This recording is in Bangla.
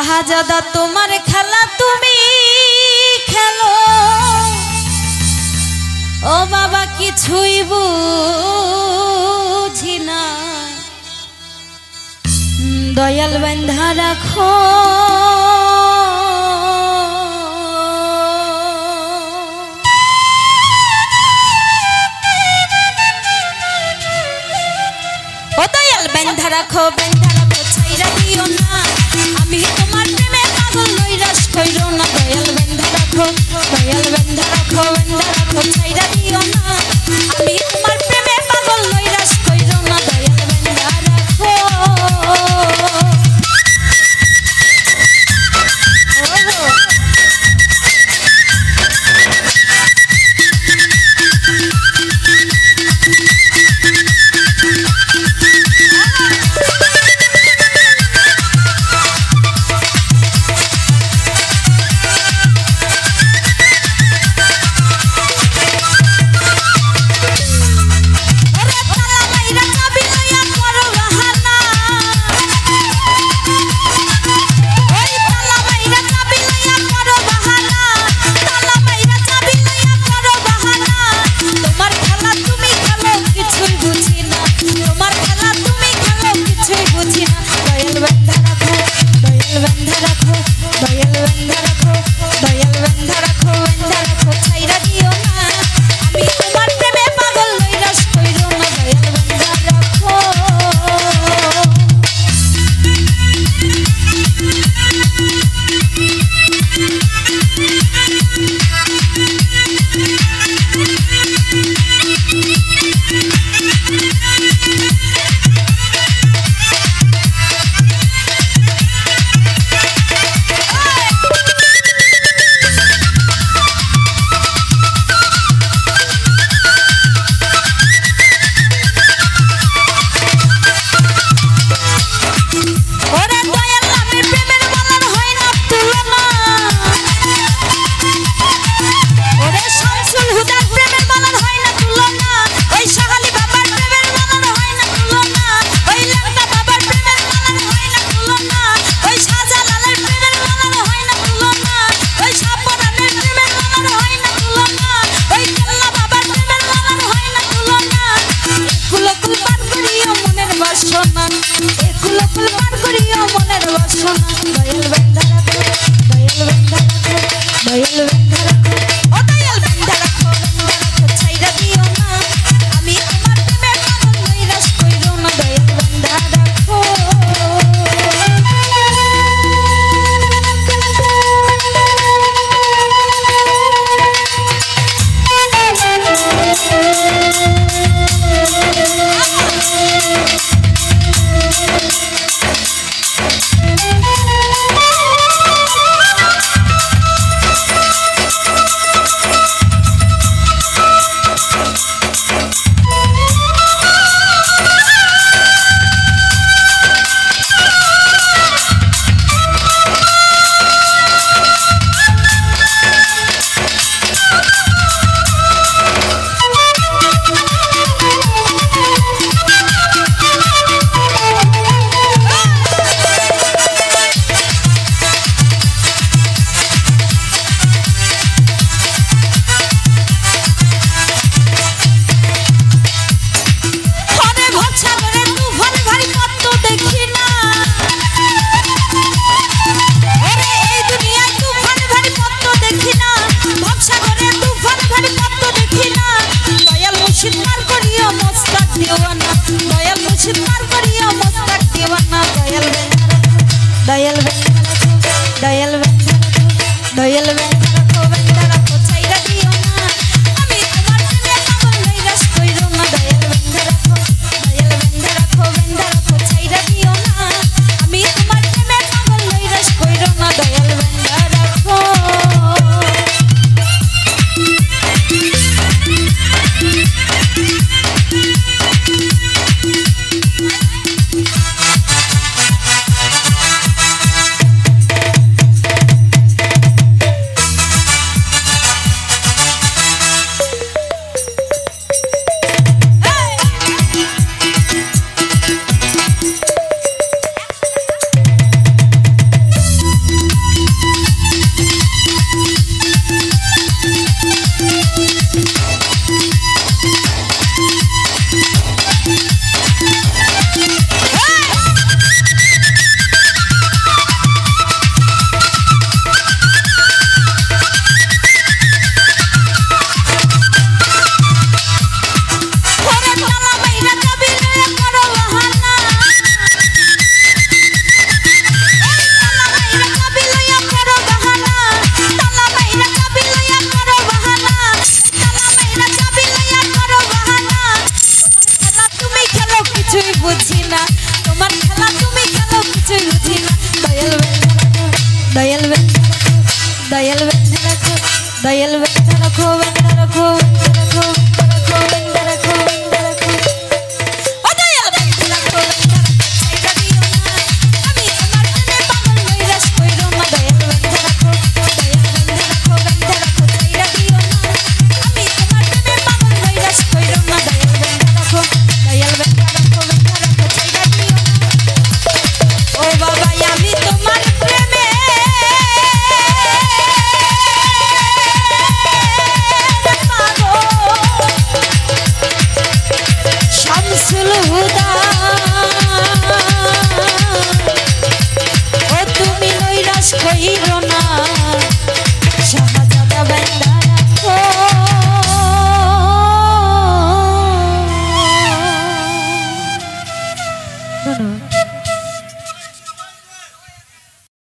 শাহজাদা তোমার খেলা তুমি খেলো ও বাবা কিছুই বুঝি না দয়াল বান্ধা রাখো ও দয়াল বান্ধা রাখো ছাইরা দিও না আমি তোমার প্রেমে পাগল নৈরাশ কইরো না দয়াল বান্ধা রাখো ছাইরা দিও না আমি তোমার প্রেমে পাগল নৈরাশ কইরো না দয়াল বান্ধা রাখো দয়াল বেঁধে রাখো দয়াল বেঁধে রাখো দয়াল বেঁধে রাখো বেঁধে রাখো বেঁধে রাখো বেঁধে রাখো ও দয়াল বেঁধে রাখো ছাইড়া দিও না আমি তোমার প্রেমে পাগল নৈরাশ কইরো না দয়াল বেঁধে রাখো বেঁধে রাখো ছাইড়া দিও না আমি তোমার প্রেমে পাগল নৈরাশ কইরো না দয়াল বেঁধে রাখো ছাইড়া দিও না ও বাবা আমি তোমার প্রেমে শামসুল হুদা ও তুমি নৈরাশ কইরো না